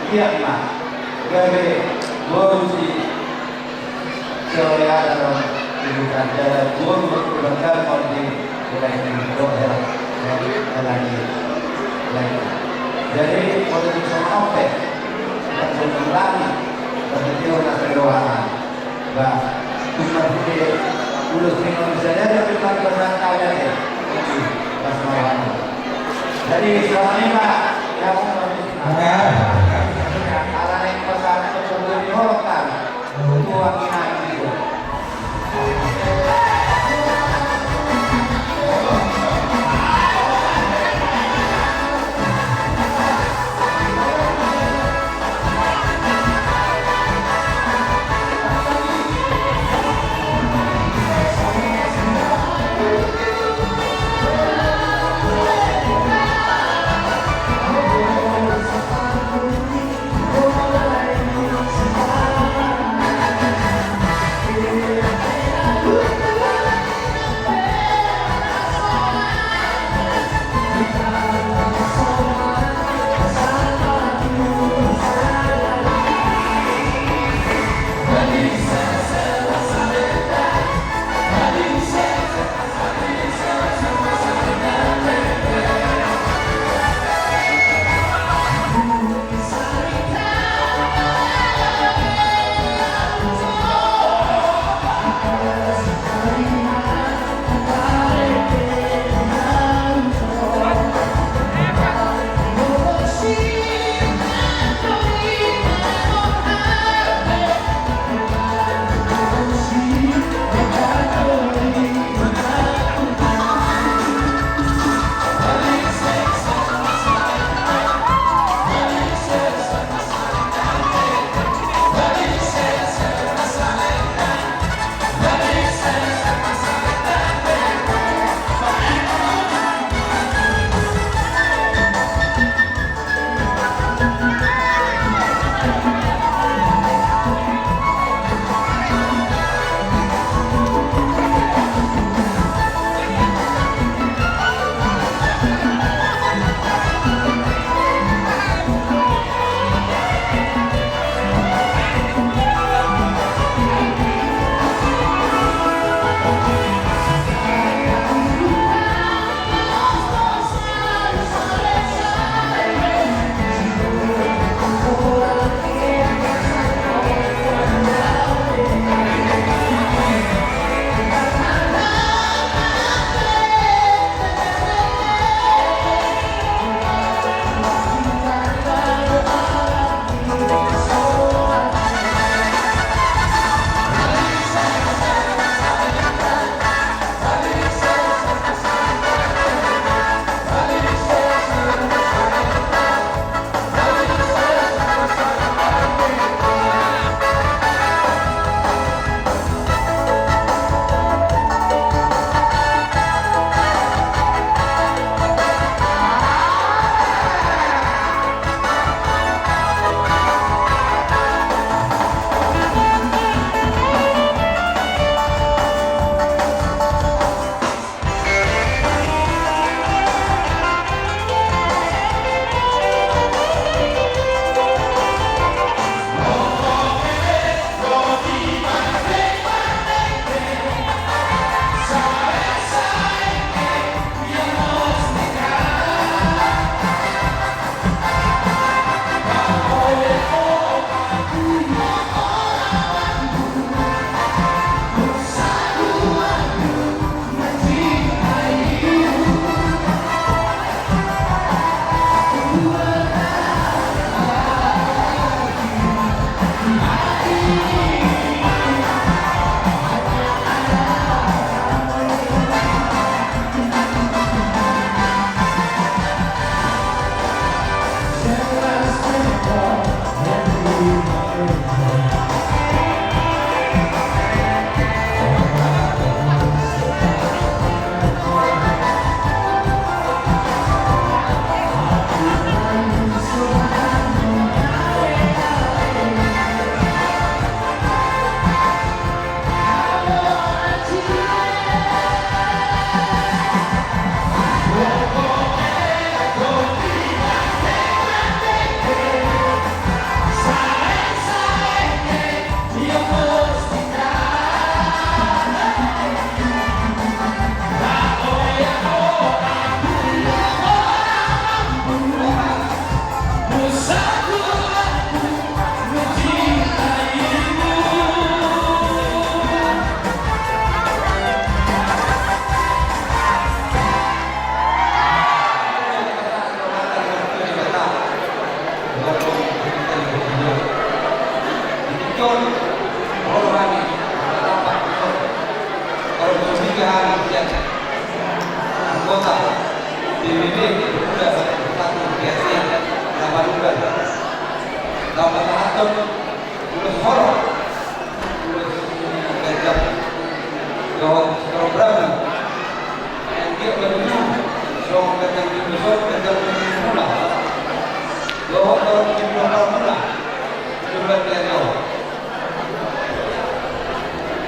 Vietnam dari Borusi Korea dalam kehidupan jalan pun berkembang di wilayah Indonesia lagi. Jadi politik sama OPEC dan berkembang seperti orang kedoaan. Bah, seperti ulus Indonesia dari perbedaan kaya ya. Pas malam. Jadi selama ini Pak yang arah yang pesan tersebut diholokan uang ini itu.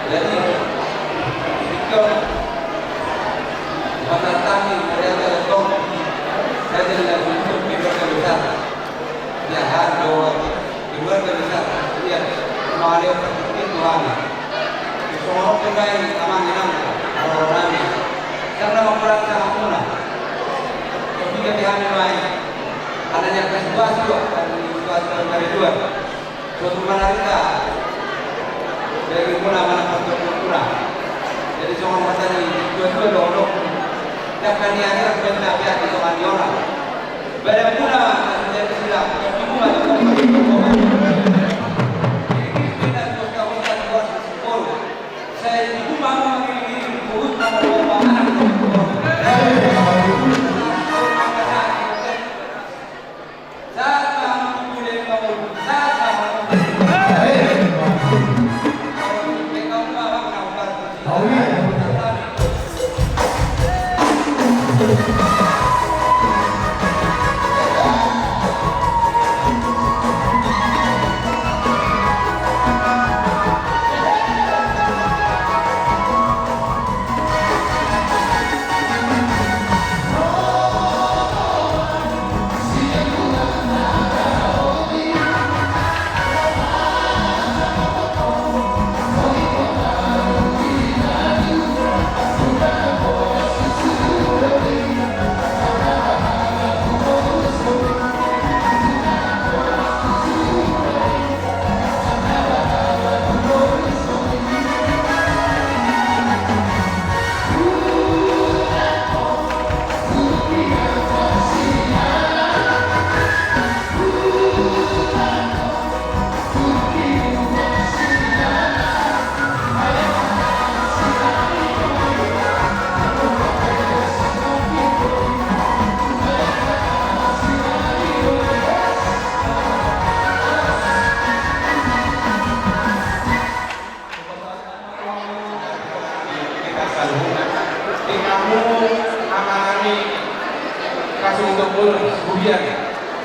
Jadi jika mendatangi mereka untuk saya tidak untuk besar ya bahwa di luar besar ya malah seperti Tuhan semua pemain aman enam orang karena memperasa ampuna ketika dihamil lain adanya kesuatu dari luar suatu menarika dari mana kultura jadi semua matanya dua-dua dulu dapat dianggap benda pihak itu orang pada pula menjadi silap ibu atau saya ibu mama ini buruk sama anak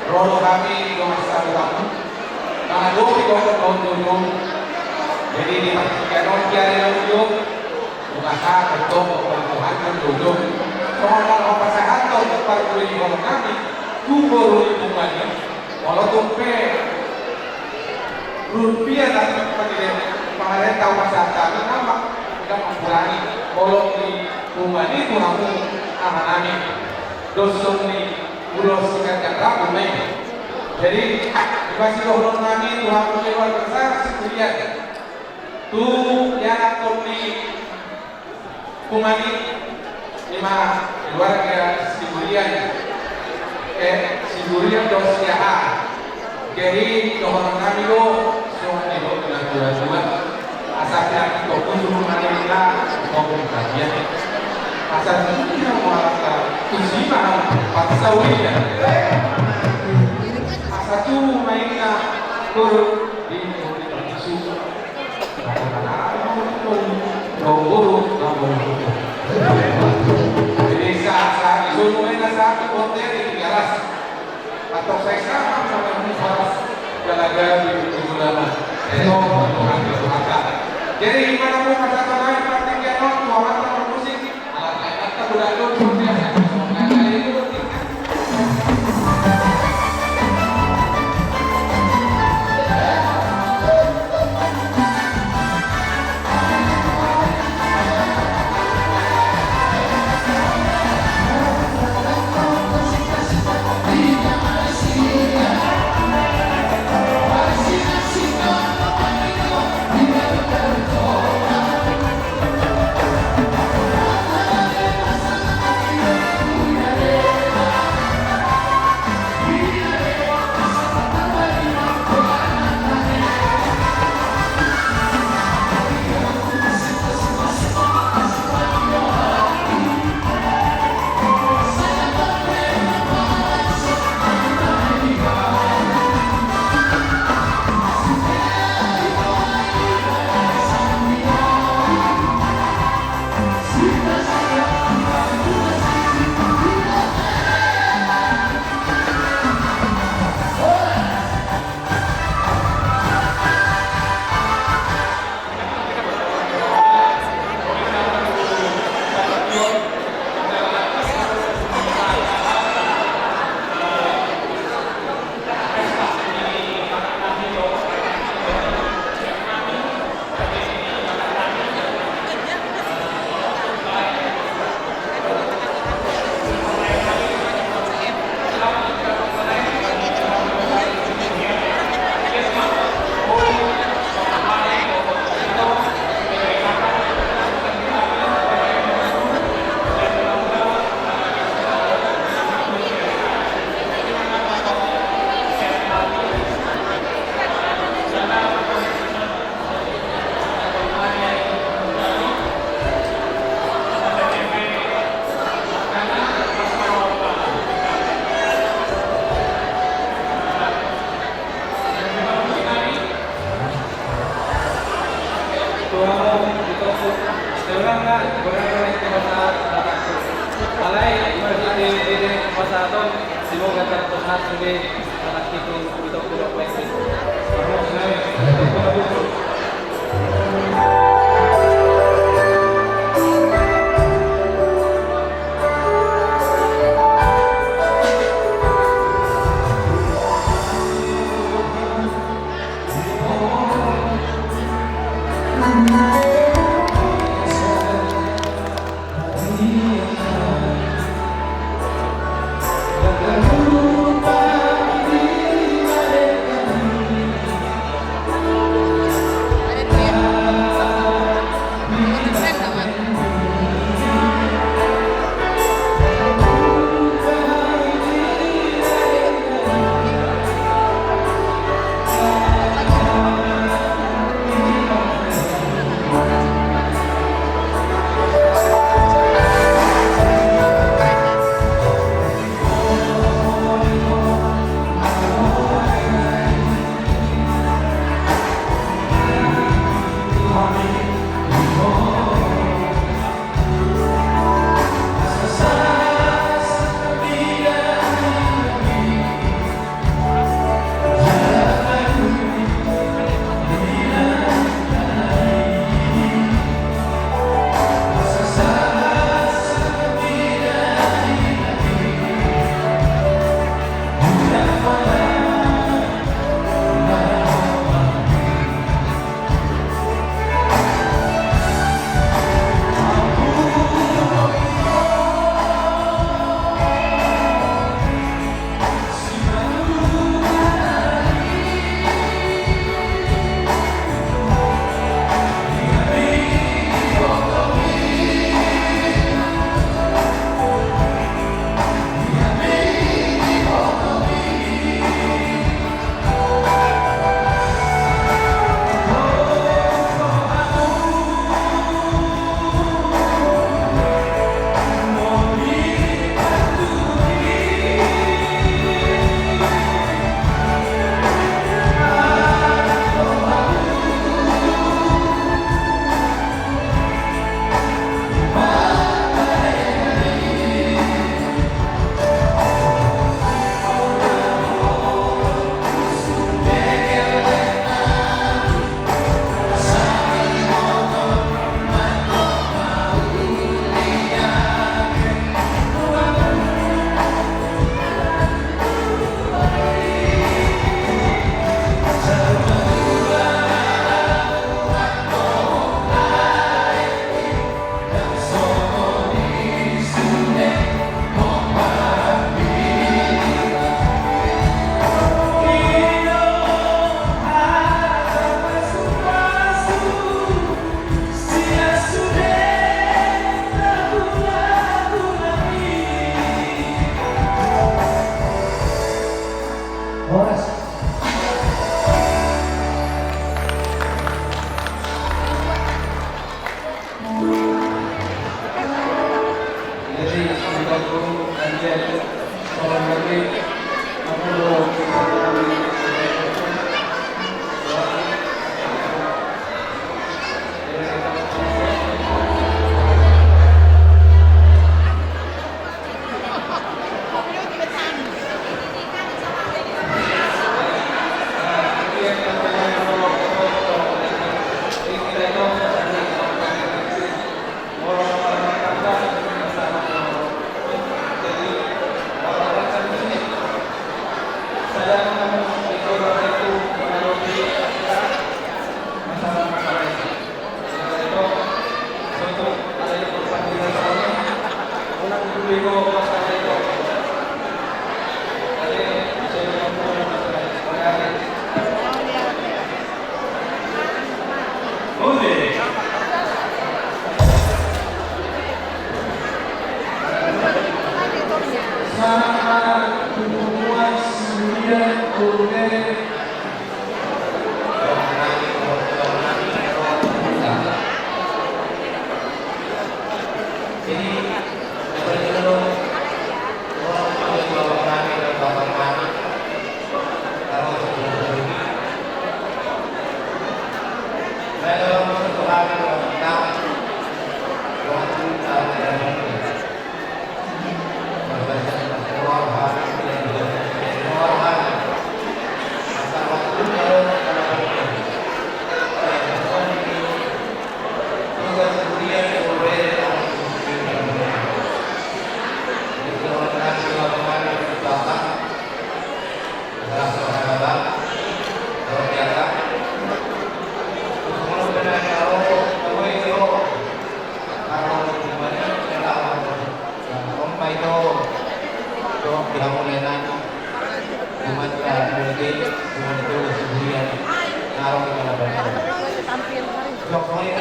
Rono kami dengan sahabat karena dua tahun jadi di kanon kiai ujung usaha betul Tuhan dan ujung soal kesehatan tempat beli kami kubur lingkungannya walau tumpe rupiah dan pemerintah kesehatan nama tidak mengurangi kalau di rumah itu kamu aman-aman dosa di Pulau Sikat Rabu Mei. Jadi dikasih roh nami Tuhan berlewat besar sekalian. Tu yang aku di kumani lima keluarga Siburian. Siburian dosiaha. Jadi roh nami lo semua itu dengan dua asalnya itu untuk mengambil mau berbahagia. Asal kita mau Kusima Patsawia Asatu mainnya Kur di isu jadi saat isu mainnya saat hotel di garas atau saya sama Mufaras galaga di ulama jadi gimana mau kata lain praktiknya muamat musik alat-alat kebudakan mo dito po. Seorang nga, orang-orang yang masa dapat po. Alay, hindi masa aton, sinugat at pusat sige, anak ito pulo po. Parang sinabi, ito po na po.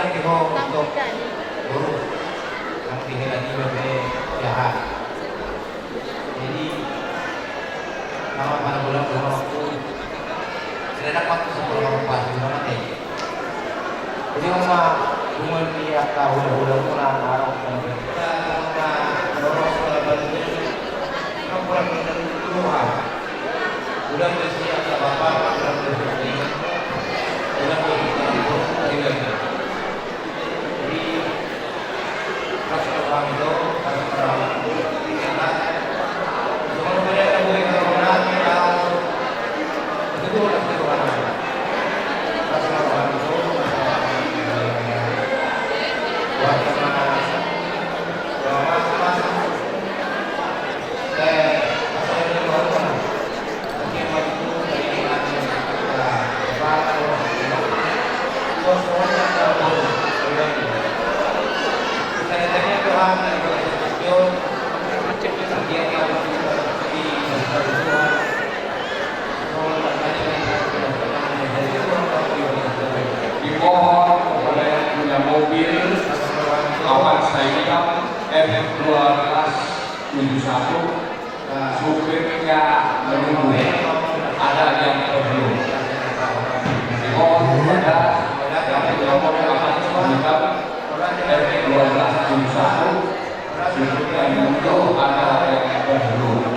lagi mau untuk guru yang tinggal di BP jahat. Jadi nama para bulan waktu tidak dapat sekolah rupa di mana nih. Jadi mama cuma dia tahu udah pulang arah kita dorong sekolah barunya kita pulang dari Tuhan. Udah bersiap ke bapak, udah bersiap, udah bersiap. Jadi pas orang itu harus orang kita semua mereka boleh orang kita itu udah orang pas orang itu buat dimohon oleh punya mobil Avanza F1271 supirnya menunggu ada yang perlu dimohon kepada yang punya mobil Avanza F1271 supirnya menunggu ada yang perlu.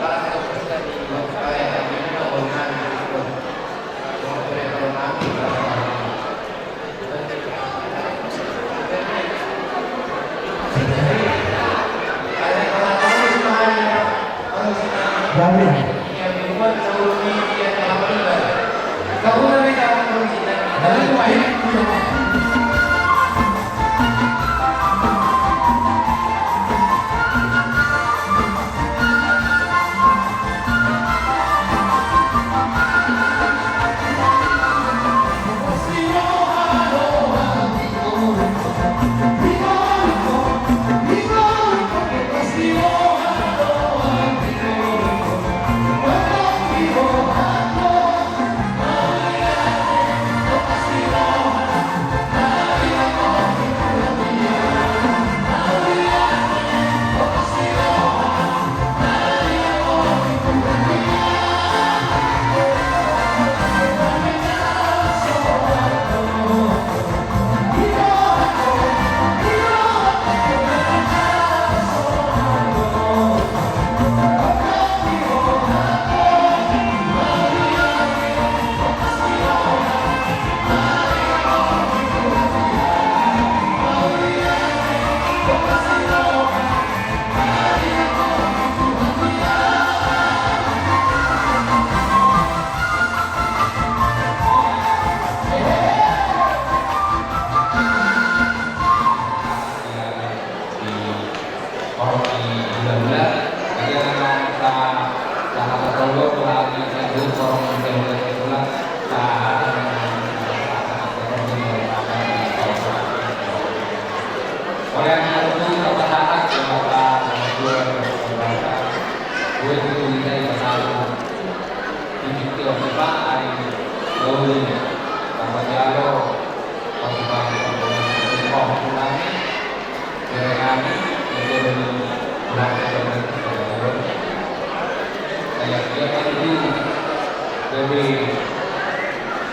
Dari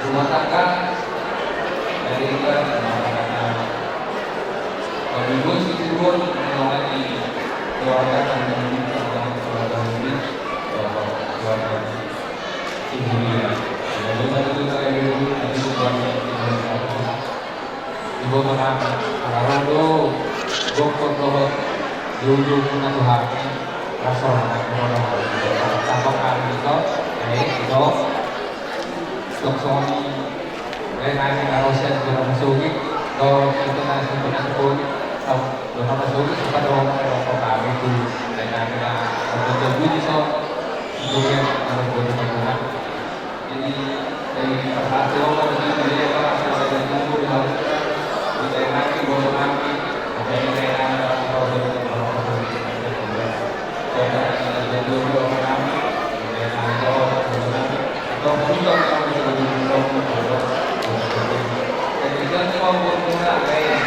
rumah tangga dari ibu itu pun mengalami keluarga dan keluarga ini keluarga ibunya. Lalu satu saya dulu ada keluarga ibu menang kalau tu dokter doh jujur punya Tuhan rasanya orang orang tambah kali itu itu Soksoni renai karosen dalam masuki do itu nasi punya pun dalam masuki suka doang kami itu renai untuk bunyi so untuk yang harus berhubungan jadi dari persatu orang ini dia orang sudah tunggu di harus kita nanti boleh nanti ada yang renai dalam proses jadi dulu kami renai kalau kita akan menjadi orang dan kita mau berguna kayak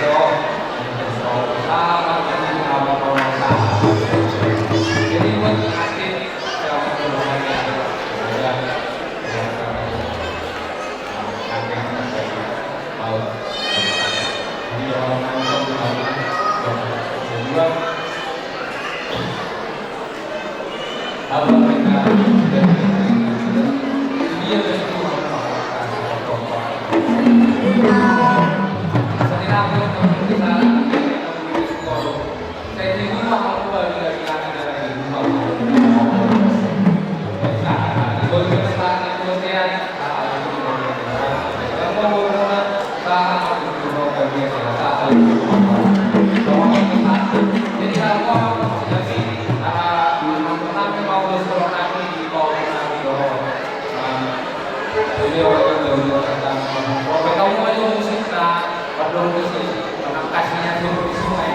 Apa mereka dia semua saya aku untuk kita saya di rumah aku bagi dari anak dari rumah kasihnya di sungai.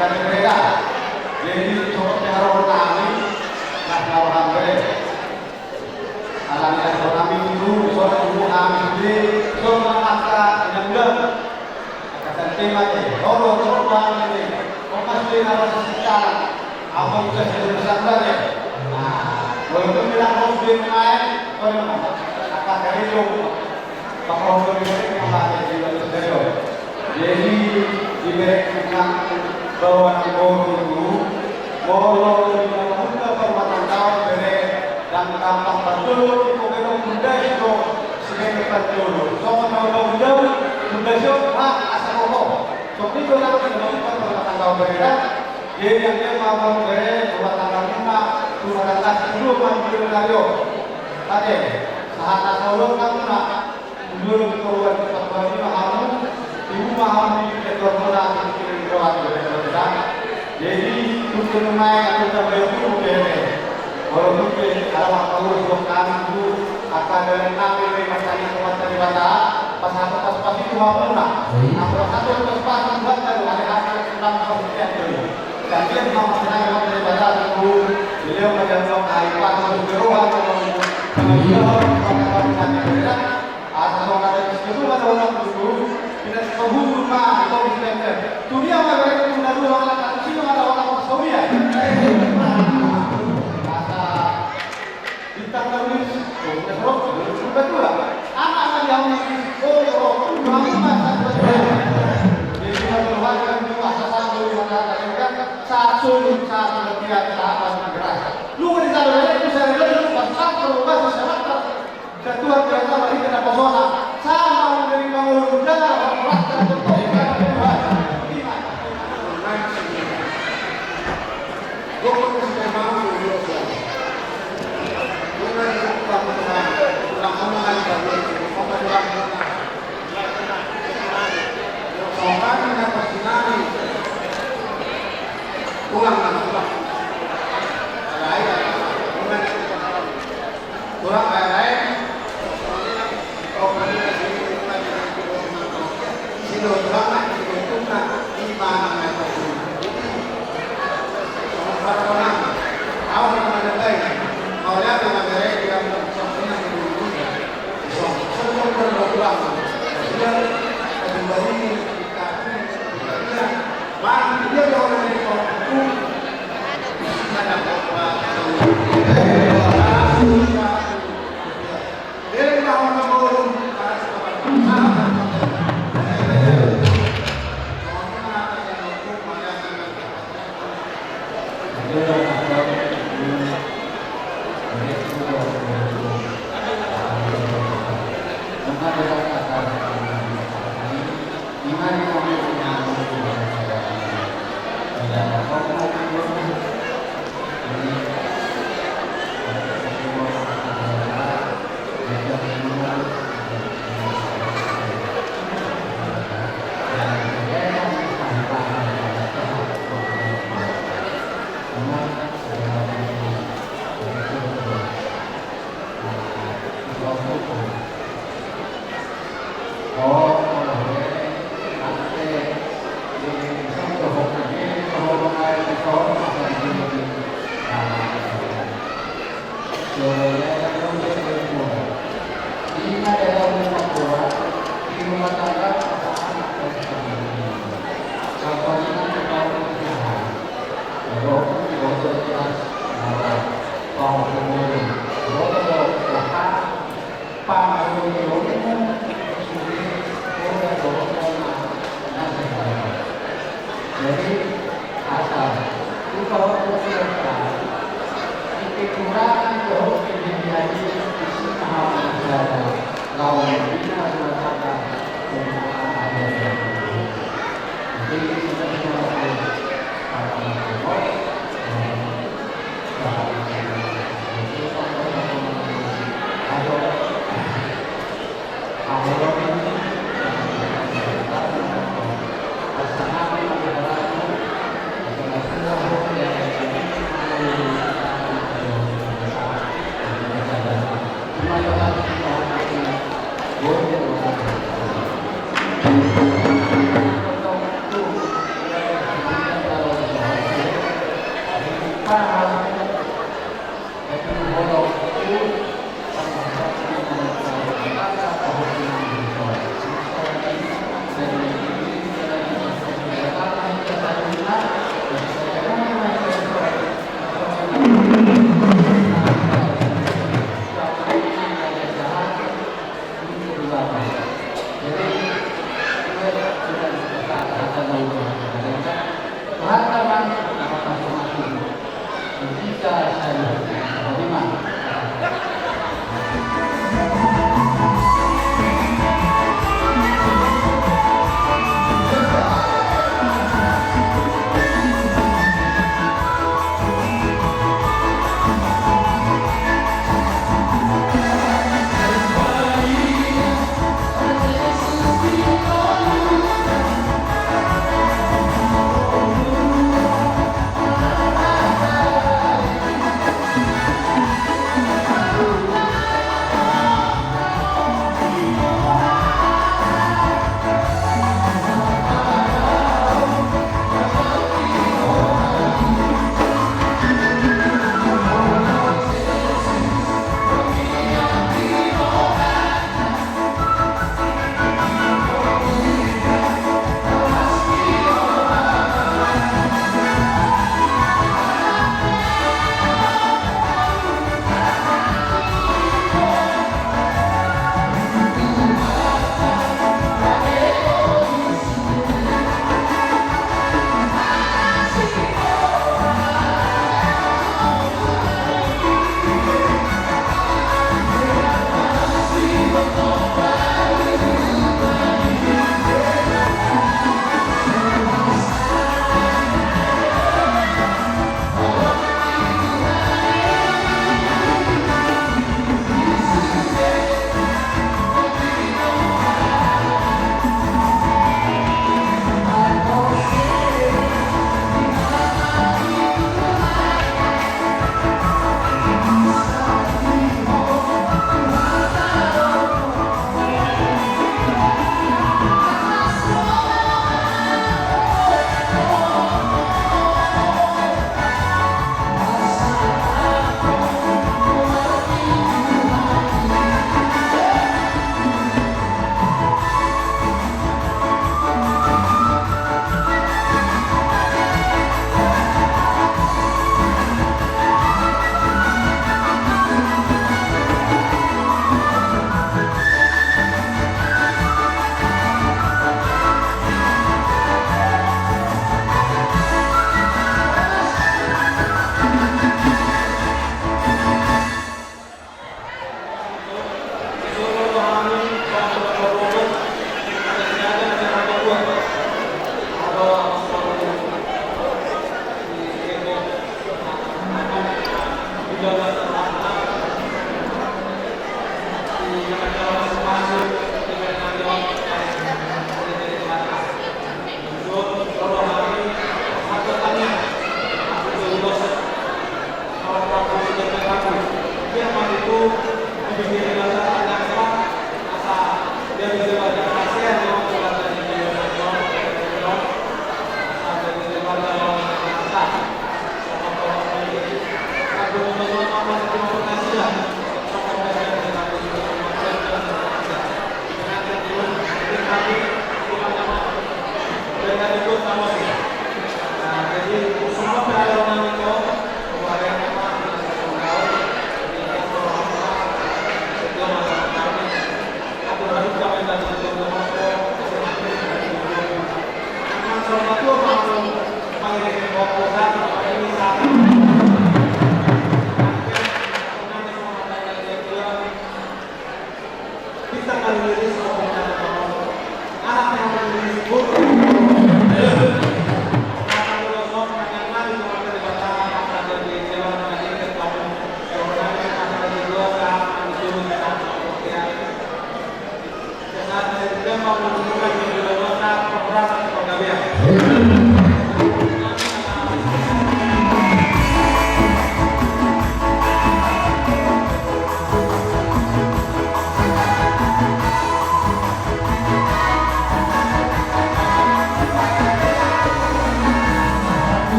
dari mereka. Jadi cukup teror kami, nah mereka. Alhamdulillah kami itu soal ibu kami sendiri, soal angka yang belum, angka tema ini, kalau coba ini, masih harus sekarang, apa bisa jadi besar ya? Nah, walaupun bilang harus main, kalau angka dari itu, kalau ini kembali di dalam jadi diberikan bahwa itu kalau kita perbuatan tahu dari dan gampang betul itu kalau muda itu sebagai betul soalnya kalau muda itu asal roh so itu orang yang perbuatan tahu berbeda jadi yang dia mau beri perbuatan tahu cuma kata dulu manggil radio tadi saat asal kamu nak dulu keluar tempat baru mahamu ibu mahamu di ketua muda di ketua muda jadi untuk naik atau terbayar itu kalau mungkin alamat Allah kami itu akan dari nabi masanya tempat daripada pas itu apa nah satu pas buat dari ada tentang kemudian itu dan dia mau senang daripada itu beliau menjawab hari pas beruang atau ada itu ada orang itu tidak sebut mah atau misalnya dunia mereka itu ada dua orang sini ada orang Saudi kita tulis betul anak-anak yang kamu masa jadi kalau kan puasa satu kan satu sahabat gerak lu di sana itu saya lihat pasal berubah masyarakat ketua biasa lagi kena pesona sama dari bangun udara orang tertentu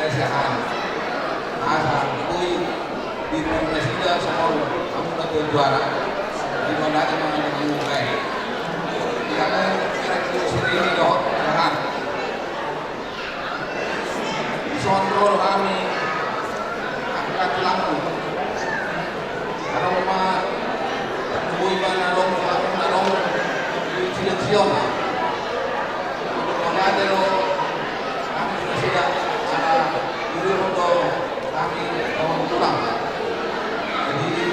keresahan. Asa kui di Indonesia semua kamu dapat juara. Di mana ada mana kamu kayak. Karena kira-kira sendiri doh jangan. Sonrol kami angkat lampu. Kalau rumah kui mana dong di silencion. Kalau ada lo kami sudah siap. Dulu untuk kami mau pulang. Jadi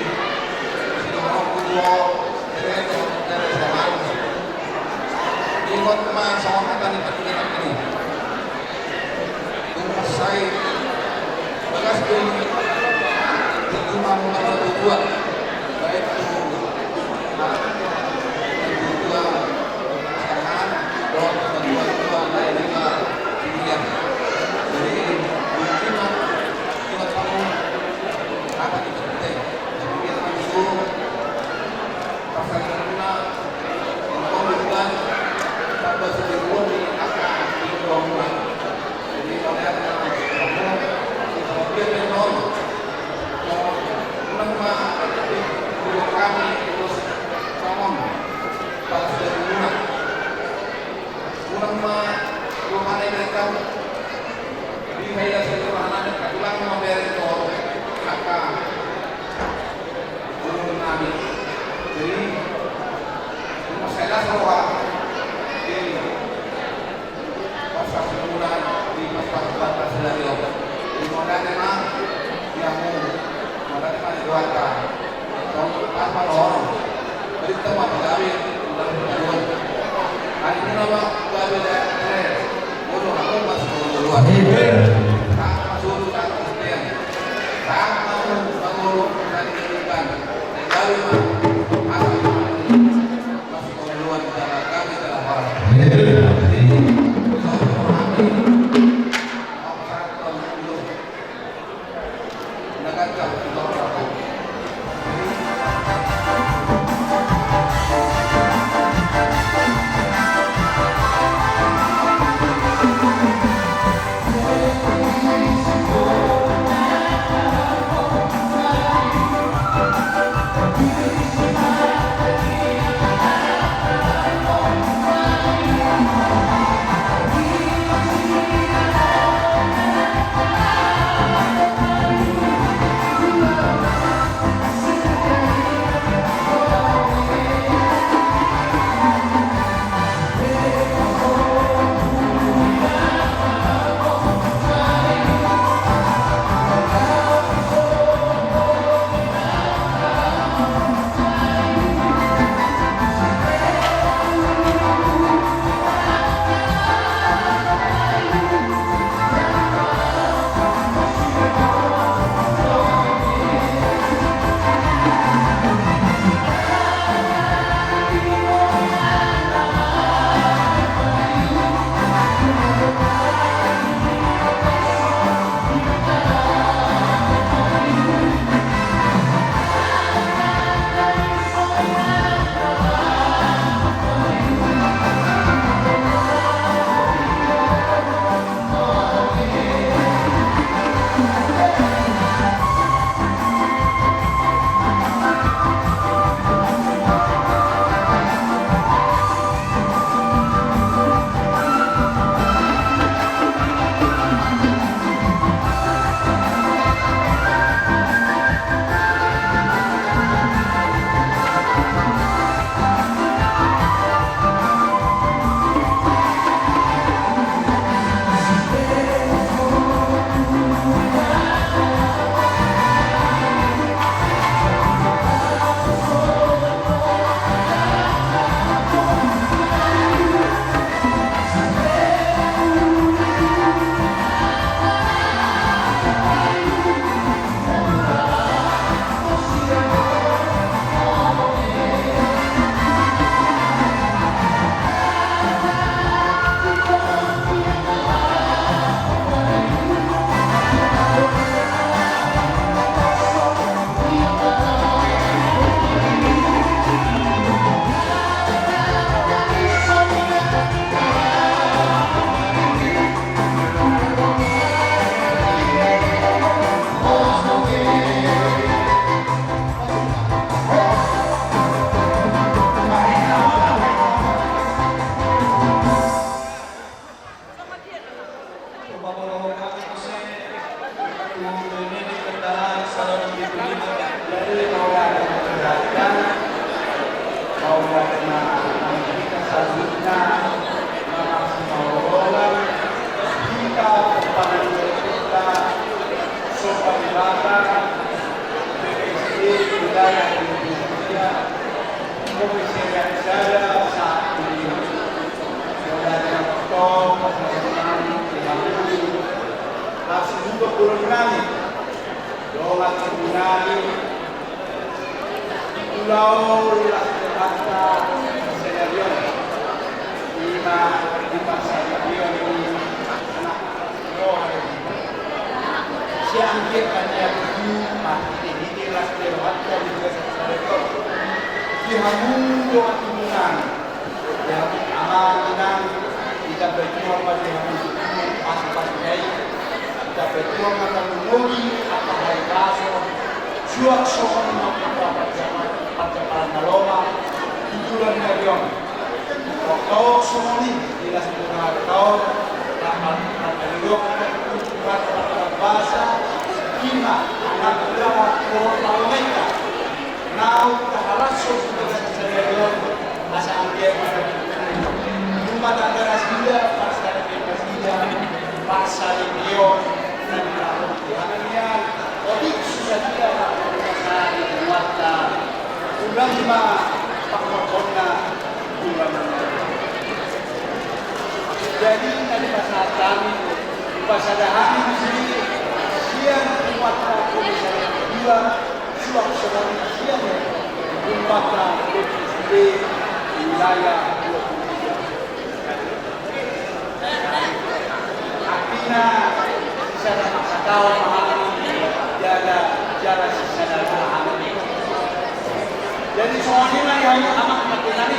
sudah mau pulang dari zaman. Ikut mas sama kata di perjalanan ini. Untuk saya bagas ini cuma mau berdua baik itu berdua sekarang dan berdua dari lima pilihan. Jadi kita kamu apa kita penting. Jadi kita itu pasangan kita bukan tanpa sedikit di akan diomongkan. Jadi kalau ada kamu dia menol nama guru kami terus ngomong pas dari rumah rumah mereka di meja sederhana dan katulang memberi tol maka guru kami jadi rumah saya semua di pasar sebulan di pasar dari di mana memang yang mana memang diwakilkan apa orang dari tempat pegawai dari pegawai hari ini nama pegawai dari bodoh aku masih luar tak masuk tak kemudian tak mau bangun dan diberikan pegawai mah masih luar kami telah parah ini kendaraan salon dibeli dari orang yang bahwa kena kita selanjutnya maksimal orang kita kepada kita sopan rata BPSD wilayah Indonesia Komisi Negara saat ini saudara Dr. langsung juga Kurunani Dolat Kurunani Pulau Jakarta Senarion di Pasarion ini anak siang dia kanya itu mati ini ras Jakarta di Senarion di Hamun Dolat Kurunani yang amanan kita berjuang pada pas-pasnya kita berjuang akan mengundi apa hari kaso juak sokan maupun pada Palma tujuan kalian waktu semua jelas benar tahun akan terlihat pada bahasa kita anak berapa orang mereka now terhalas sudah saya masa ambil rumah tangga dia pasal dia pasal dia dan hanya lebih susah dia pasal kuota ulang pakotona ulang jadi dari pasal kami pasal hari di sini siang kuota komisaris dua suap seorang siang kuota di wilayah artinya secara masa tahun memahami jaga secara memahami jadi soalnya yang amat penting tadi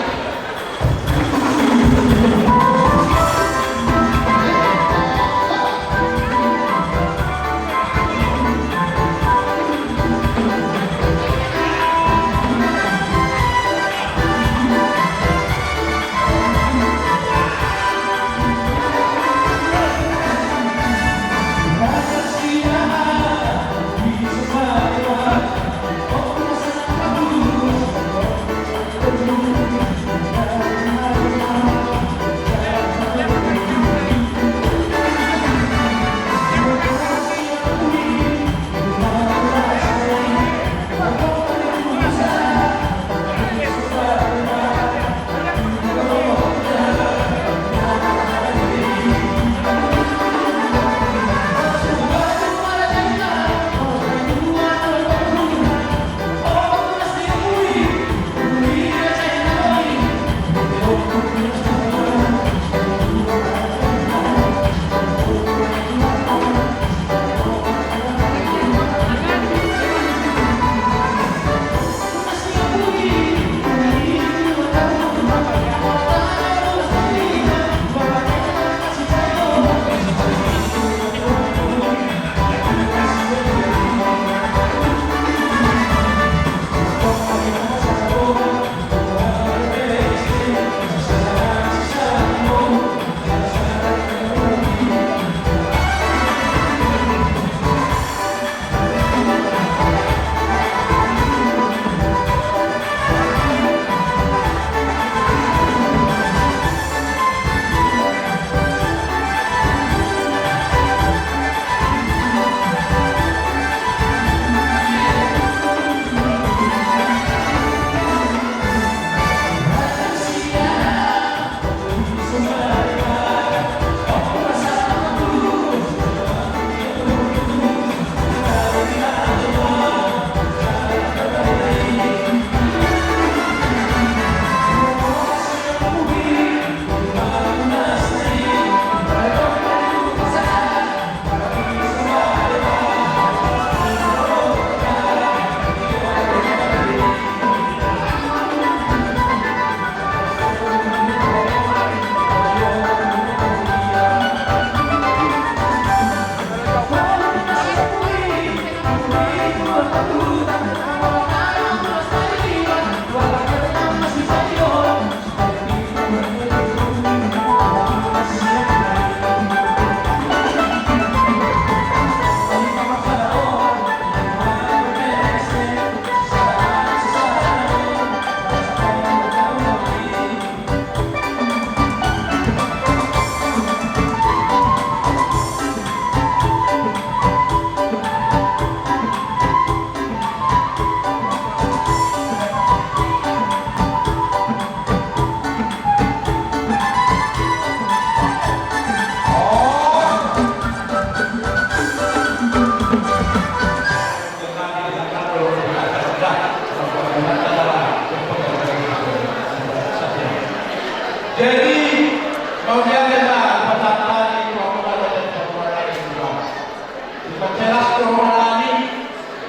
Pencelas rohani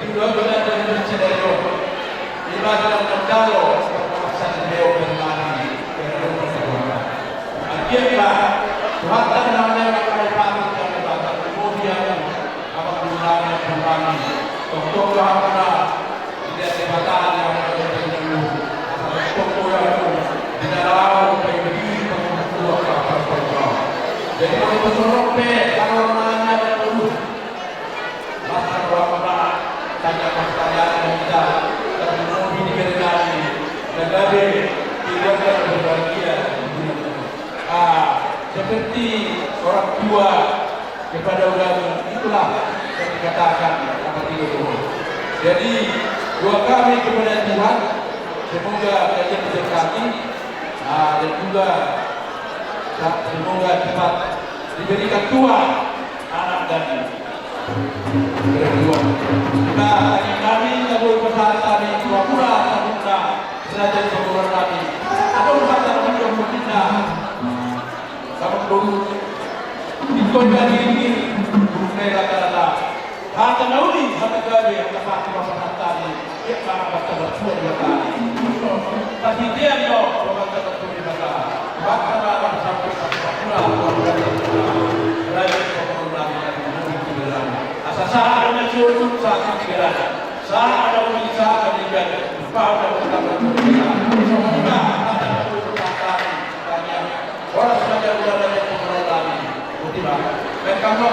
di dua bulan dari Cedero. Di bagian Mendalo, pengawasan beliau kembali ke dalam perjuangan. Akhirnya, Tuhan tak namanya pakai pamit yang berbakat. Kemudian, apa gunanya kembali untuk Tuhan tidak dibatakan yang berjaya. Untuk yang di dalam berdiri pengukuh kapal perjuangan. Jadi kalau bersoroknya, kalau namanya berurus, maka berapa tanya pertanyaan kita terpenuhi di gergaji dan lebih tidak berbahagia. Seperti orang tua kepada ulama, itulah yang dikatakan apa itu. Jadi doa kami kepada Tuhan, semoga kalian diberkati dan juga semoga cepat diberikan Tuhan anak dan berdua. Nah, kami kabul besar kami pura-pura terbuka belajar pengurus kami. Ada urusan dalam hidup kita. Sama dulu. Ikut dari ini, bukan rata-rata. Harta nauli, harta gaji, harta pasti masalah tadi. Dia akan baca betul dua kali. Tapi dia no, baca betul dua kali. Baca malam sampai pura-pura belajar pengurus kami. Saat ada masyarakat saat kira, saat ada usaha kalian, bahwa kita berdoa. Semoga ada perkataan kalian. Orang saja sudah ada pengelolaan. Tidak. Dan kamu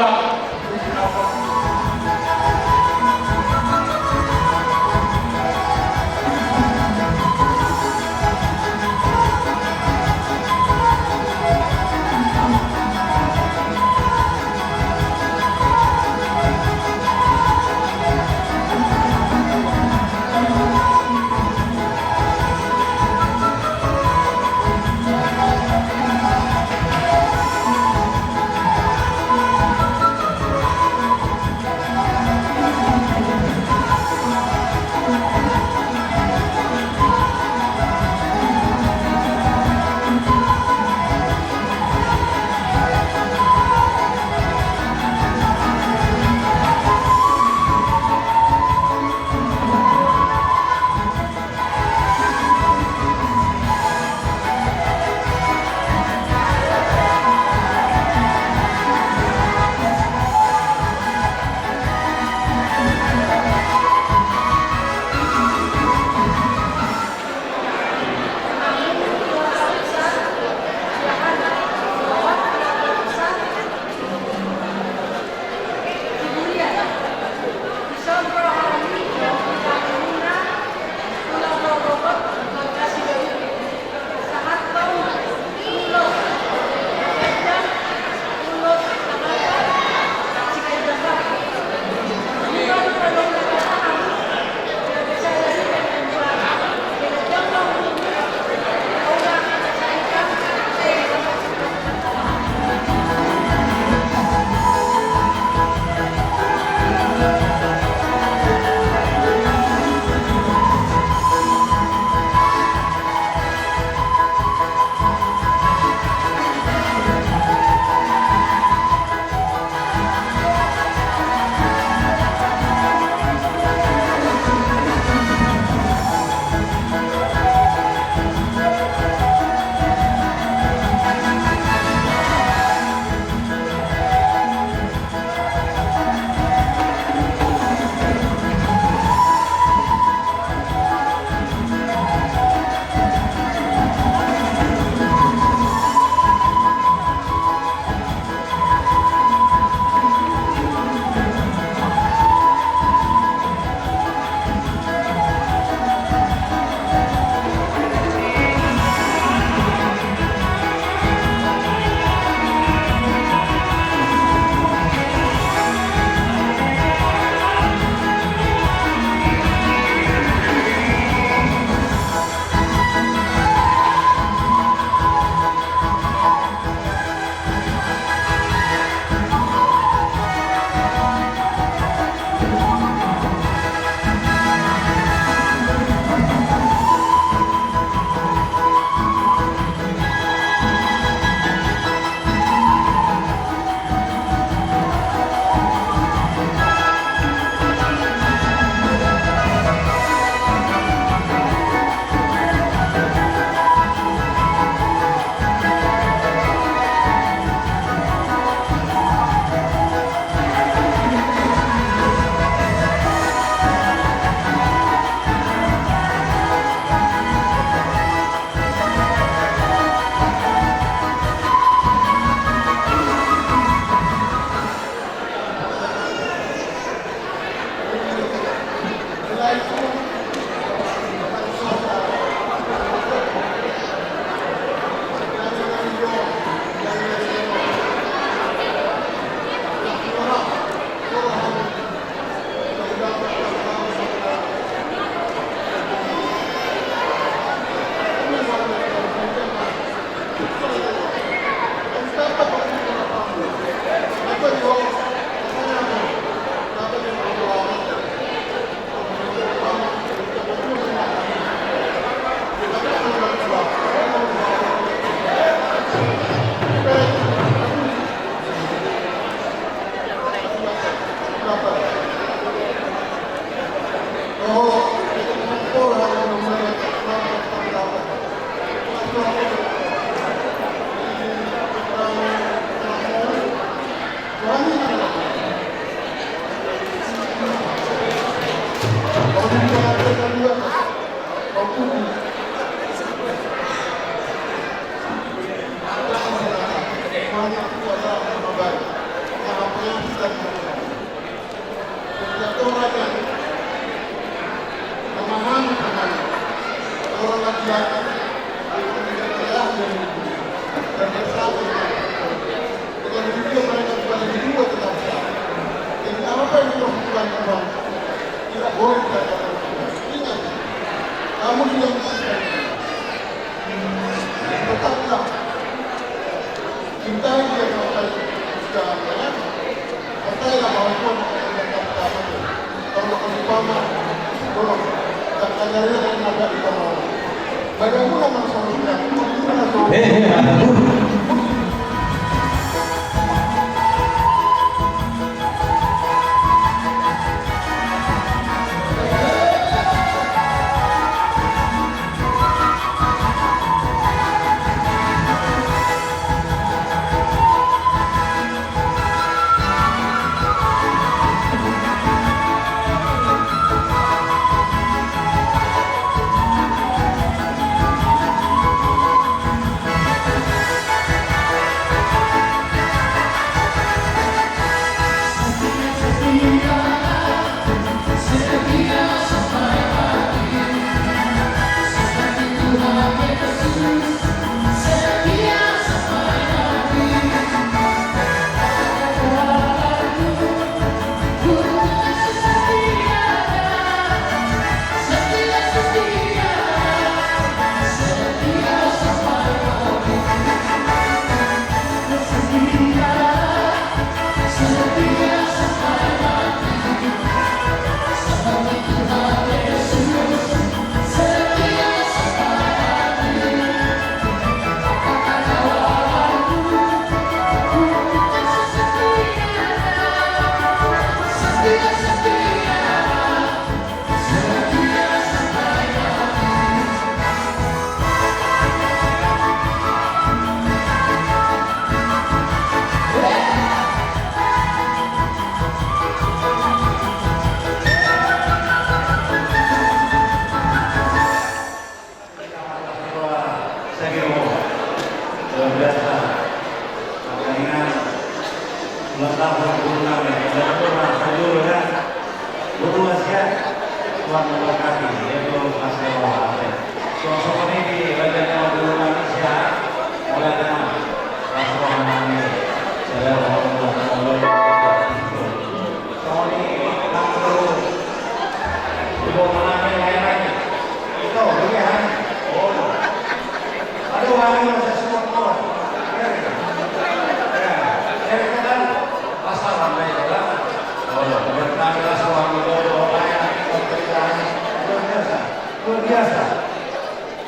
Kamu sudah tetaplah cintai dia sampai sekarang ya. Percayalah bahwa Tuhan akan mengatakan kalau umpama tolong tak ajarnya dan ada di kamar. Bagaimana masalahnya?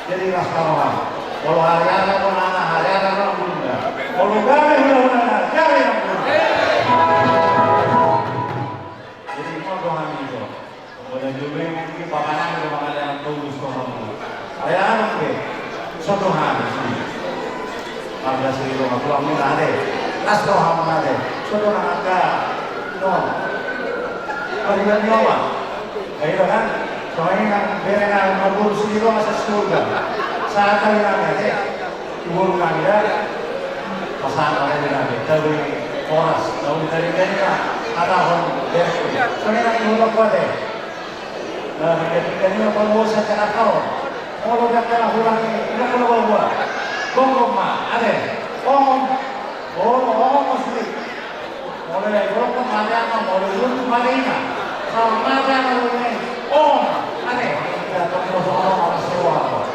Jadi rasawan, kalau hari-hari pun anak, hari-hari orang bunda, kalau gawe udah gawe yang bunda. Jadi mau doang itu, boleh juga mungkin papanan itu makanya yang tulus kamu. Saya anak deh, satu hari sih, 14.000 aku langsung ada, las doang ada, satu ada, no, pariwan nyawa, kayak kan? Soalnya kan berenang mabur sendiri masa surga. Saat kami nanti ibu kami pasangan kami nanti dari poras, tahun dari mereka ada orang bersu. Soalnya kan ibu bapak deh. Nah, ketika ini apa mau secara kau, kalau dia kena ulangi, dia kalau bawa, gongong mah, ada, oh mesti. Mulai gongong ada apa, mulai gongong marina, sama ada mulai. Aneh, ya terus orang sewa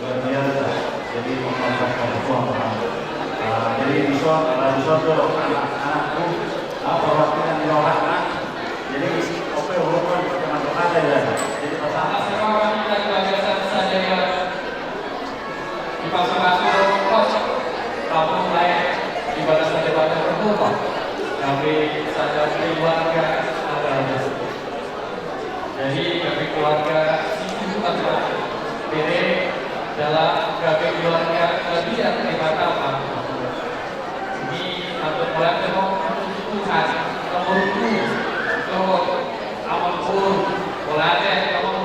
luar biasa. Jadi memanfaatkan uang orang. Jadi bisa tuh anak-anakku perwakilan di orang. Jadi oke hubungan teman-teman ada ya. Jadi pasangan. Sekarang kita biasa saja ya. Di pasang-pasang kos, kamu mulai ibadah saja pada tertutup. Tapi saja keluarga ada. Jadi kami keluarga itu adalah bere dalam kami keluarga kalian di Batam. Jadi atau keluarga mau Tuhan, nomor 2, amal pun, keluarga kamu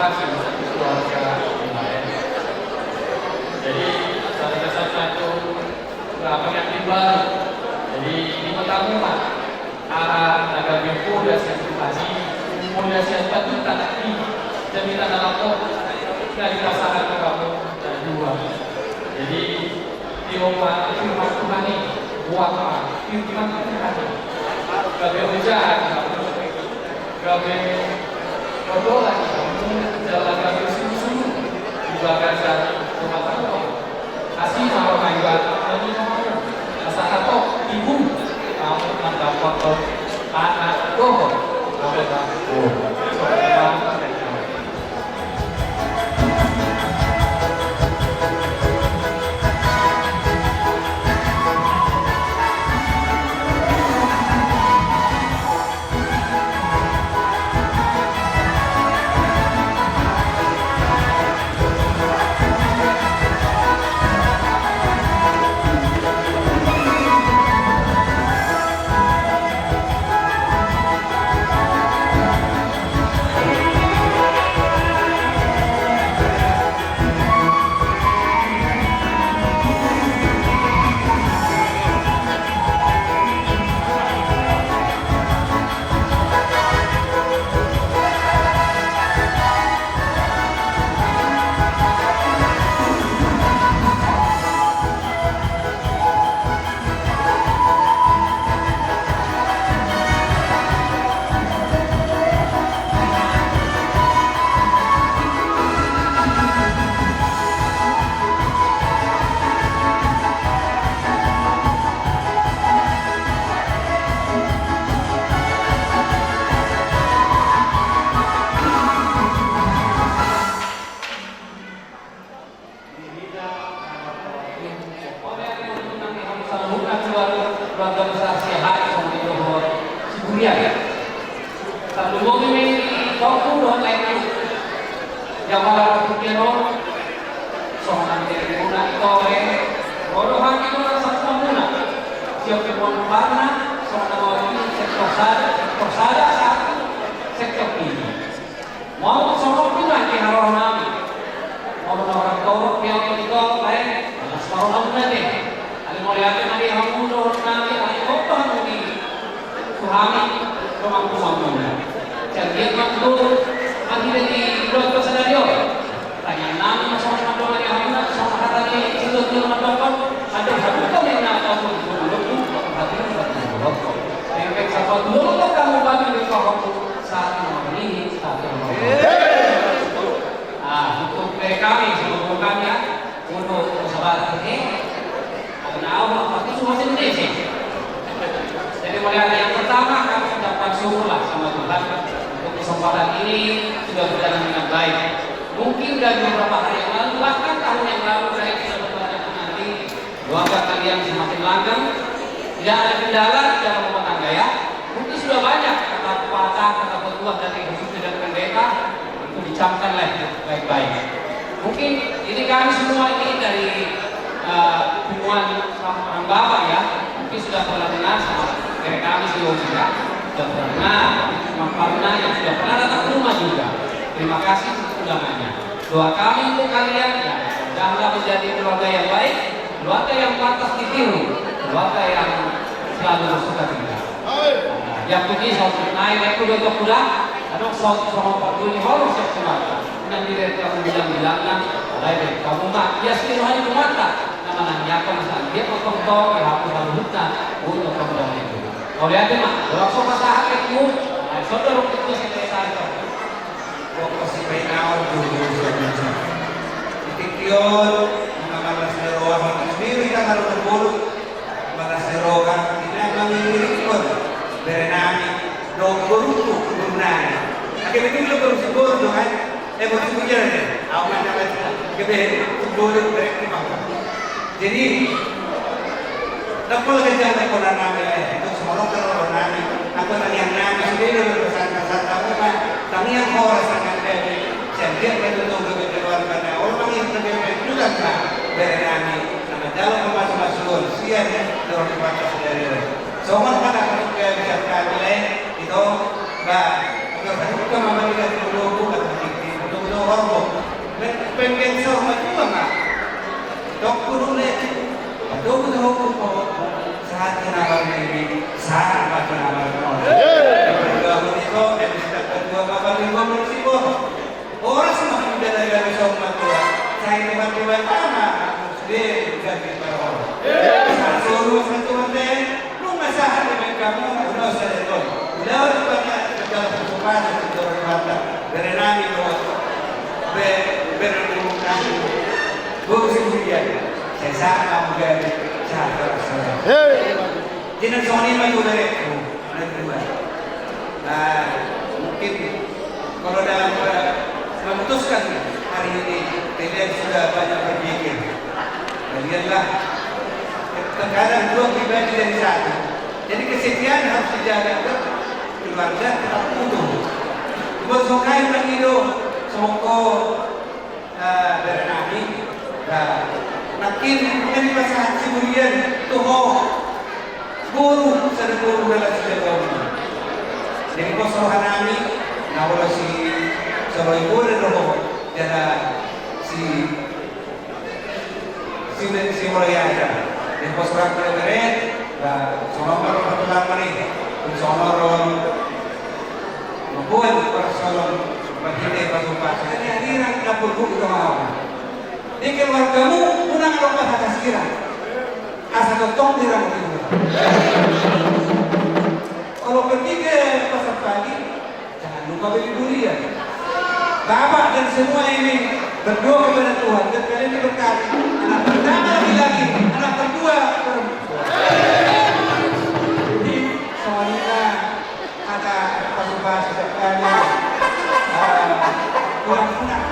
kasih untuk keluarga kemarin. Jadi salah satu pengantin baru. Jadi di pertama agar bimpul dan sertifikasi, kemudian siapa itu tak di jaminan lapor dari pasangan kamu dan dua. Jadi firman Tuhan ini buat firman Tuhan. Kami ujar, kami berdoa, jalankan bersungguh-sungguh di bagasan rumah tangga. Kasih mau ayat, kami mau asal atau ibu kamu mendapat anak doh, kami takut. pengen sa matua nga. Dok ko ulit. Dok ko hukum ko. Saat kenapa ini? Saat apa kenapa kamu? Kedua menito, kedua bapak lima bersibuk. Orang semakin dari sama tua. Saya tiba-tiba sama. Muslim ganti para orang. Satu satu manten. Lu masalah dengan kamu. Udah saya itu. Udah banyak segala persoalan itu berkata. Berenami bahwa berumurkan. Gue sendirian. Saya sama menjadi sahabat saya. Jangan soalnya maju dari itu. Nah, mungkin kalau dalam memutuskan hari ini kalian sudah banyak berpikir. Lihatlah, terkadang dua pribadi dari satu. Jadi kesetiaan harus dijaga keluarga tetap utuh. Buat sokai mengido, songko berenami, makin menjadi pasangan sibulian tuh guru sada guru dalam sejarah ini. Jadi kosong nami, nawala si Soroy guru doh, jana si Mulyana. Jadi kosong keren, sonor patulang mari, sonor membuat persoalan bagi pasukan. Jadi hadiran dapur buku kemana? Jadi keluargamu unang lompat atas kira, asal totong tidak mungkin. Kalau pergi ke pasar pagi, jangan lupa beli durian. Bapak dan semua ini berdoa kepada Tuhan dan kalian diberkati. Anak pertama laki-laki, anak kedua perempuan. Jadi soalnya ada pasukan sedekahnya kurang enak.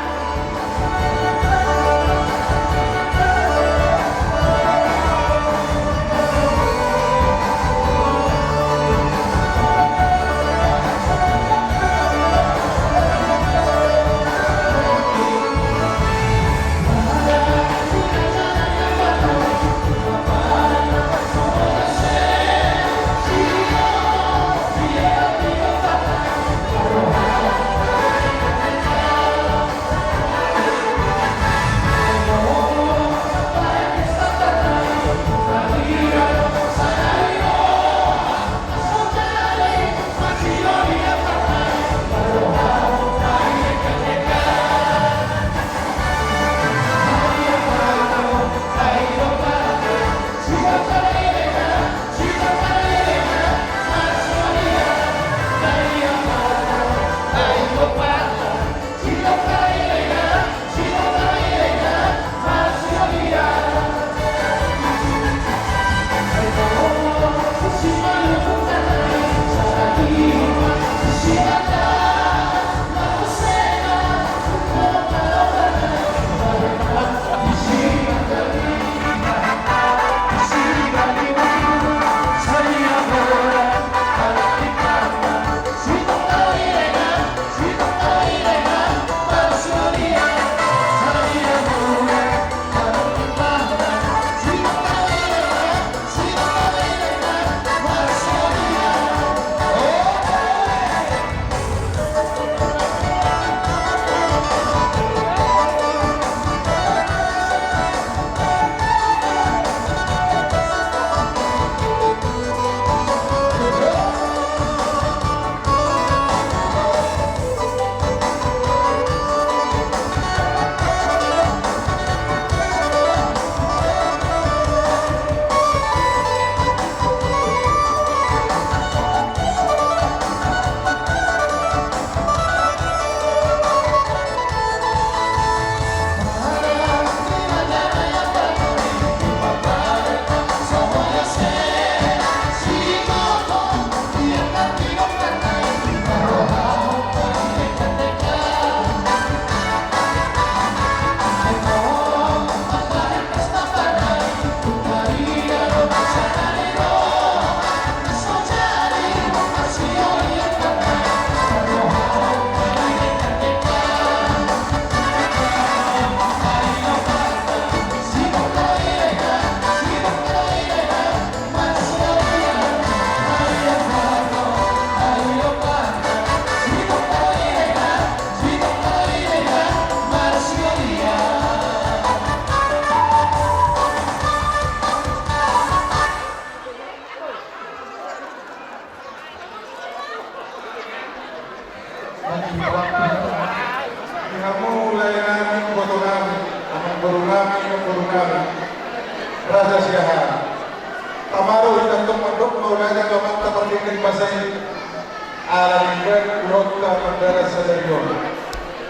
Miguel Urota Banderas Sadarion.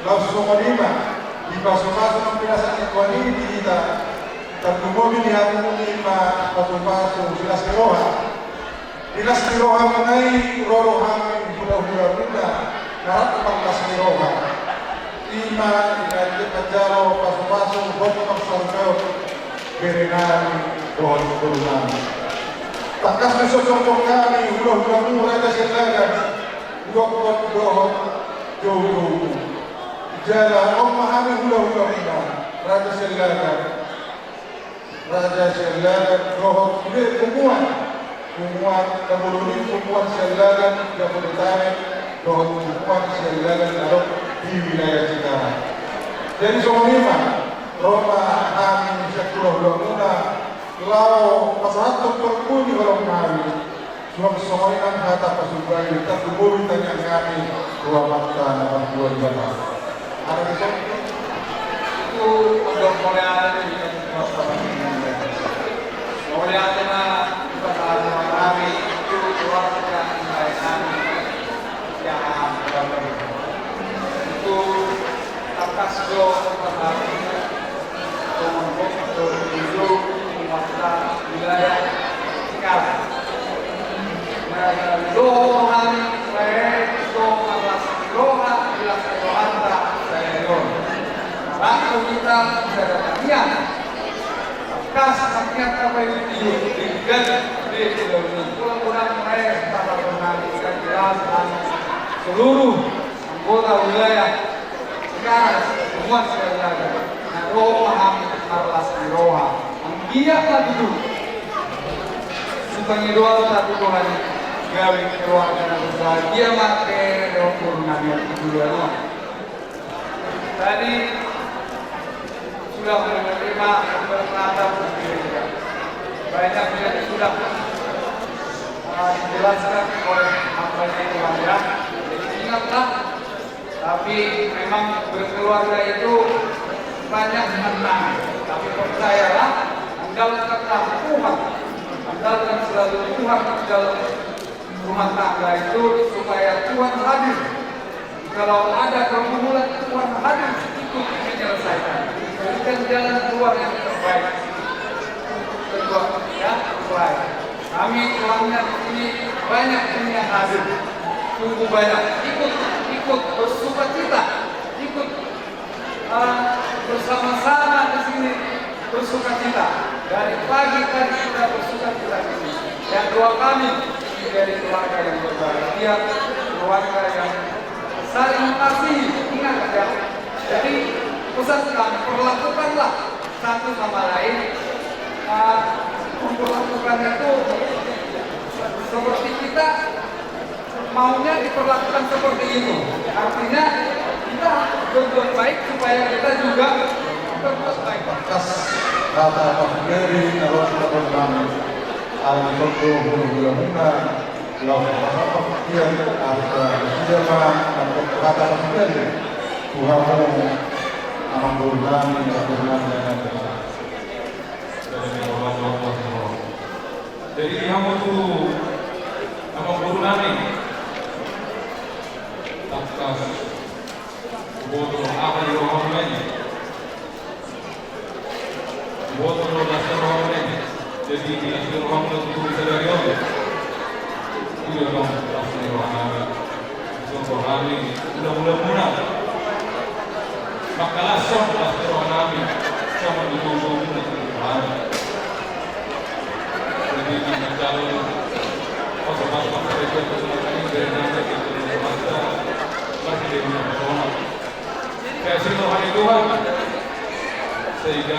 Langsung lima di paso-paso ng pinasan ni Kuani Dita. Tagtumobi ni Hamu lima paso-paso sila Siroha. Sila Siroha manay Roro Hamin hula-hula muna. Narap paglas Siroha. Lima inagit na jaro paso-paso boto ng Sargao. Berenari doon Kurunan. Takas na sosokong kami hula-hula muna na silagan. Doktor doon Jojo. Jala, om mahami hula-hula muna. Raja Silagan. Raja Silagan, dohot, hindi, kumuhan. Kumuhan, nabulunin, kumuhan Silagan, Jabodetabek, dohot, kumuhan Silagan, narok, di wilayah Cikarang. Jadi soalnya, Roma kami siya hula-hula muna. Kalau pasahat terpuni kalau kami, suami soalnya kata pasubay, kita tubuhin tanya kami, dua mata, naman dua jana. Ada di sana itu untuk Korea itu Korea na ibadah kami itu keluarga kami yang itu atas do kami untuk itu masa wilayah Cikarang. Do kami do atas doa bila doa Waktu kita berada kalian, kas rakyat apa itu dengan di pulang-pulang mereka pada mengalihkan jelas dan seluruh anggota wilayah sekarang semua sekali lagi. Nah, paham harus diroha. Biarlah dulu supaya doa satu Tuhan gawe keluarga dan bahagia make doa itu dulu. Tadi sudah menerima beberapa gereja. Banyak yang sudah dijelaskan oleh apa Tuhan ya. Jadi ingatlah, tapi memang berkeluarga itu banyak tantangan. Tapi percayalah, andalkan Tuhan, andalkan selalu Tuhan di dalam rumah tangga itu supaya Tuhan hadir. Kalau ada pergumulan, Tuhan hadir ikut menyelesaikan. Berikan jalan keluar yang terbaik. Kedua, ya, terbaik. Kami selama ini banyak yang hadir. Tunggu banyak. Ikut bersukacita. Ikut bersama-sama di sini bersukacita. Dari pagi tadi sudah bersukacita di sini. Dan doa kami dari keluarga yang berbahagia, keluarga yang saling mengasihi. Ingat ya. Jadi pesankan, perlakukanlah satu sama lain. Memperlakukan itu seperti kita maunya diperlakukan seperti itu. Artinya kita berbuat baik supaya kita juga berbuat baik. Kas kata Pak kalau kita berbangun alam itu hulu-hulu muna, lalu apa dia ada sejarah atau kata Pak Tuhan amang berulang dengan jadi kamu tuh amang berulang atas bodoh apa di rumah ini bodoh rumah ini jadi di rumah itu bisa dari orang itu orang asli orang contoh kami mula-mula makalah som asli orang kami sama ditunggu dengan jadi kita calon pas itu ini dari nanti kita masih di mana kayak situ hari Tuhan sehingga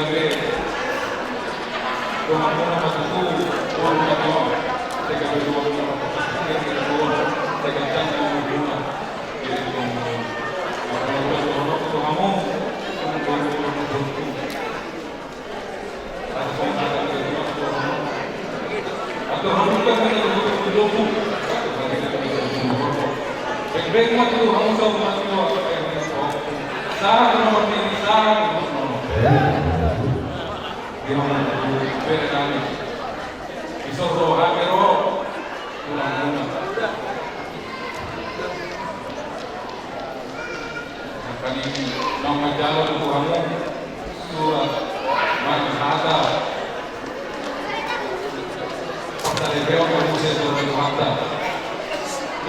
rumah-rumah itu orang tua sehingga rumah-rumah sehingga jangan rumah jadi orang tua kamu atau kamu kan berdoa baik-baik mah itu kamu sama Sarah nomor ini Sarah nomor gimana beda kami bisa roh hamero pulang Muhammad Jalal Tuhanmu surat Al-Hasa dari Beliau Musa surat Al-Hasa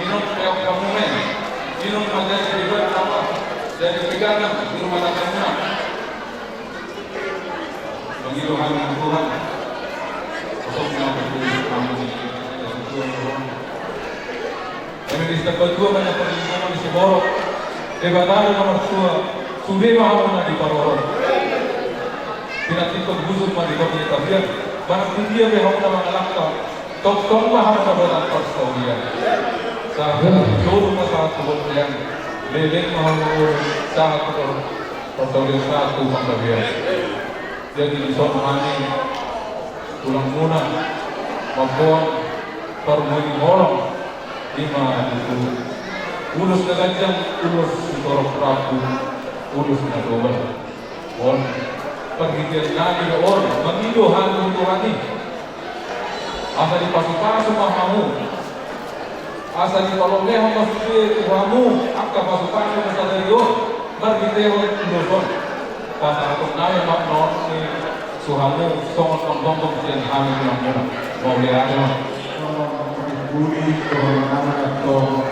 minum peok kamumen minum majlis ribat apa dari pegangan di rumah tangga pengiluhan Tuhan untuk mengambil kami kami di step kedua banyak perlindungan di Seborok debatado nomor 2 sudah mahu di Parorong pinatito gusur mandi kau punya tabiat barang dia behong nama alangkah tok mahal kabaran persoalan sahabat seluruh masalah kebetulan leleng mahal saat persoalan satu pangkabian jadi di soal mani tulang munah maupun permuni molong 5 itu ulus negajang ulus torok prabu ulus nagoba on pergian nabi ke orang mengido hantu Tuhani asa di pasu-pasu mahamu asa di tolongnya masuk Tuhanmu akka pasu-pasu masadario bergiteo ulus pasal atau nabi maknon ni suhamu songot nong-nong sian kami pulang mau lihat budi kehormatan atau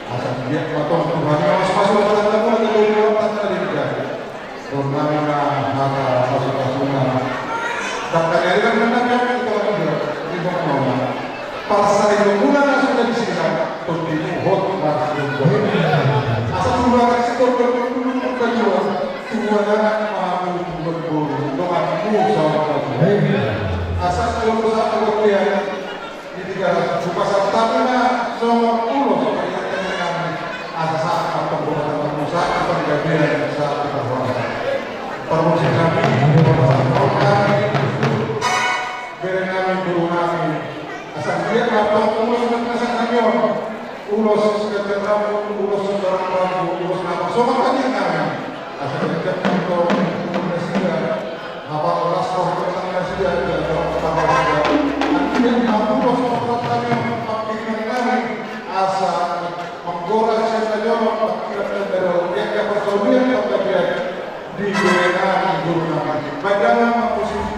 asal dia potong Tuhan masuk pada tempat itu lewat tadi juga kehormatan maka masuk-masuknya dan dari kan menangkan itu di bawah pasal itu mulai sudah disediakan untuk hot masuk asal dua sektor berkumpul kedua anak mau berburu doa sama asal kalau bersama dia pasal tanah semua pulau seperti yang asal atau bukan pengusaha atau penggabian saat kita buat permusim kami kami beri kami guru kami asal dia atau pulau seperti kami pulau seperti ramu pulau seorang ramu pulau apa semua kami asal kita untuk Indonesia apa kelas roh Indonesia dan yang pulau kami asa menggoreng saja yang persoalan yang di guru nama bagaimana posisi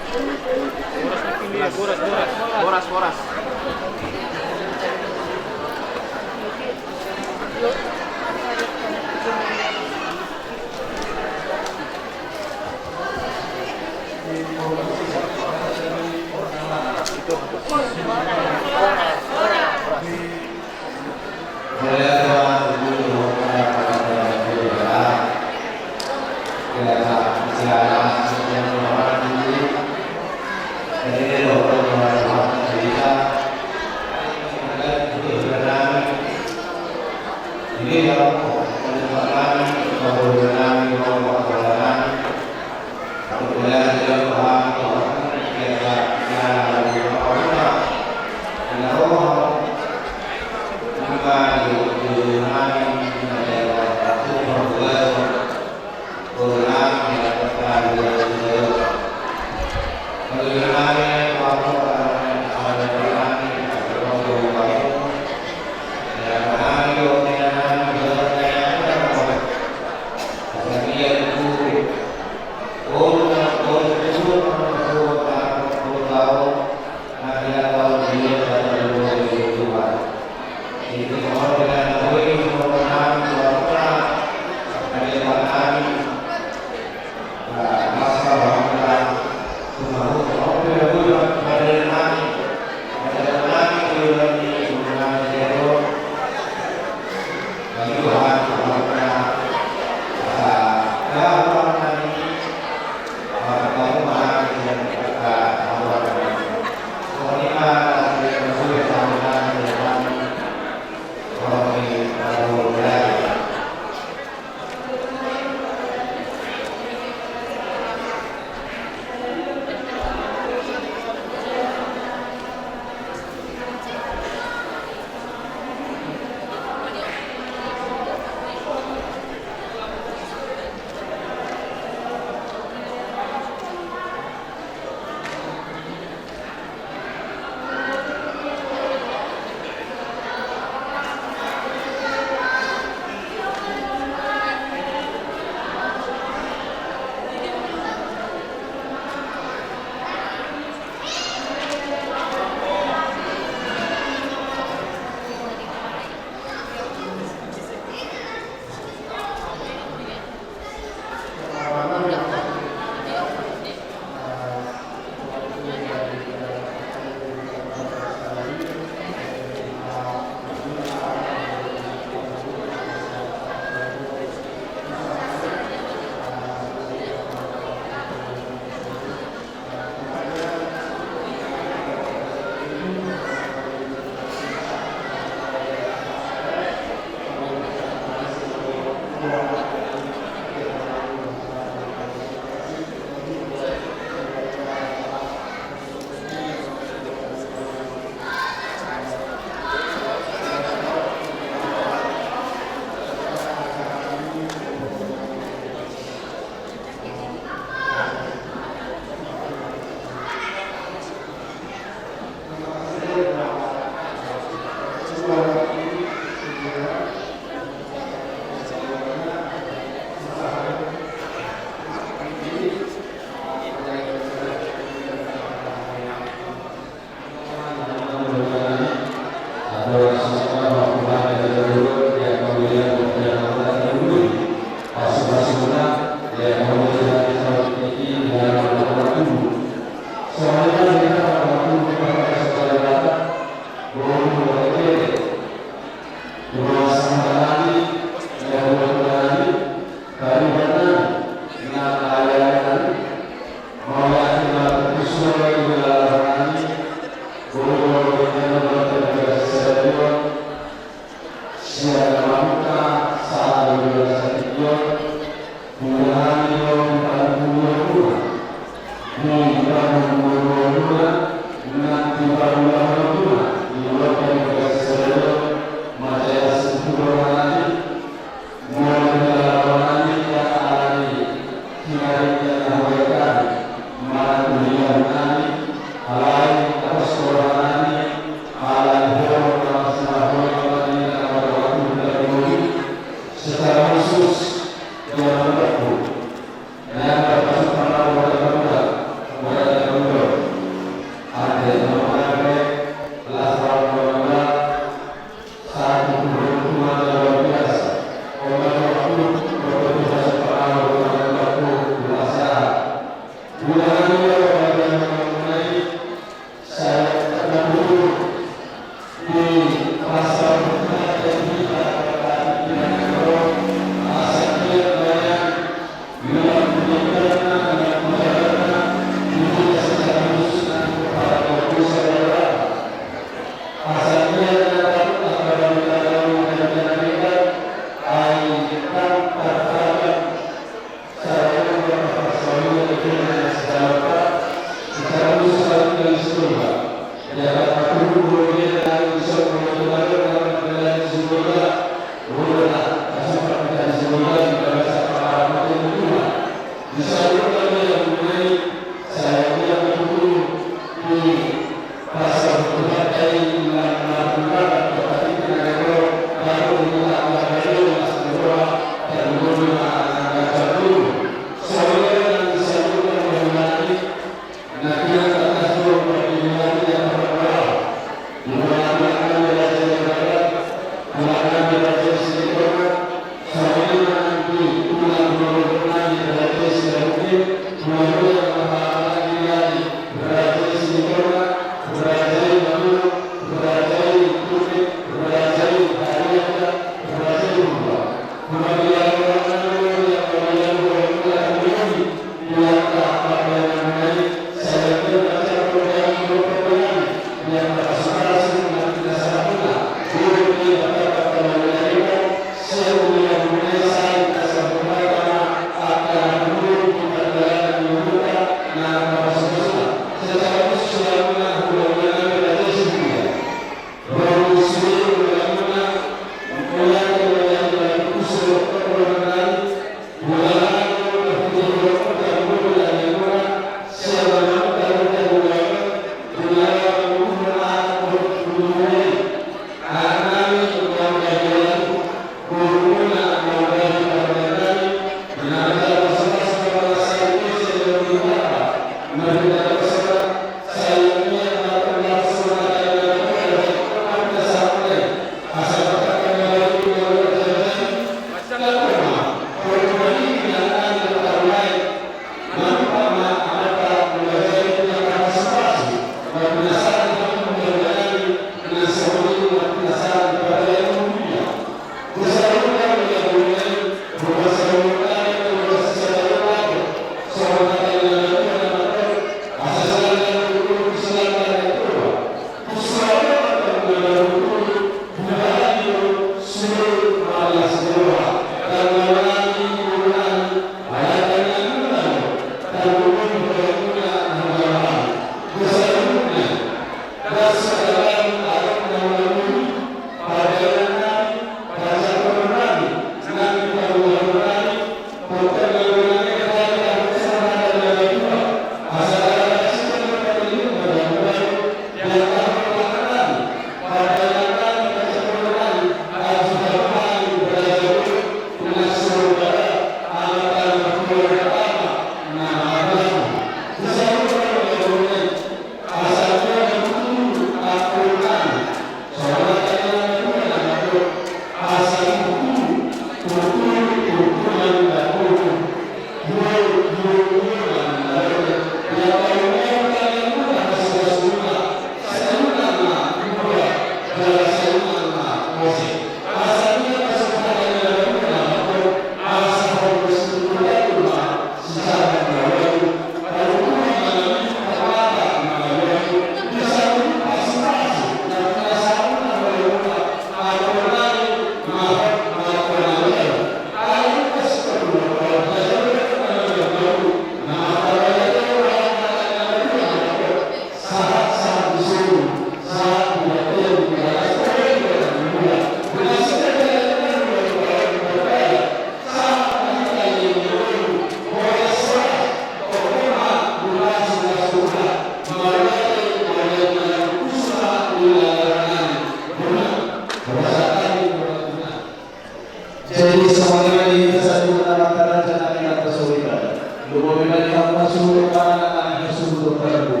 semuanya di satu makanan dan anak kesulitan. Lumabimali ang masulong para ng nasulong para po.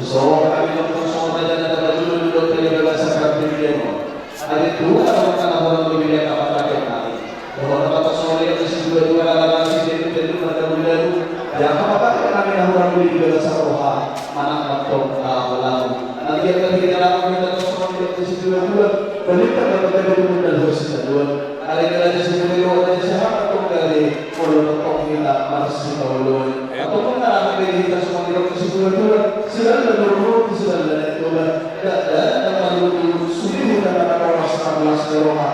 So, kami ng puso na dyan na nagululog na yung sa kapilya mo. At ito, ang mga nakulang lumili ang kapatid namin. Kung ang kapasoli at siguro na lang si David na nagululog, kaya kapatid namin ang mga lumili sa roha, manang magtong walang. Nandiyan na hindi na lang kami na kapasoli at siguro balik na magkakaroon ng dalhos sa doon. Alay na sa siguro na siya kapatong gali ulo ng kita maras sa ulun. At kung na kami dito sa mga siguro sila na lulunod sila na ito na malulunod sulit na nakakawas na mga sa roha.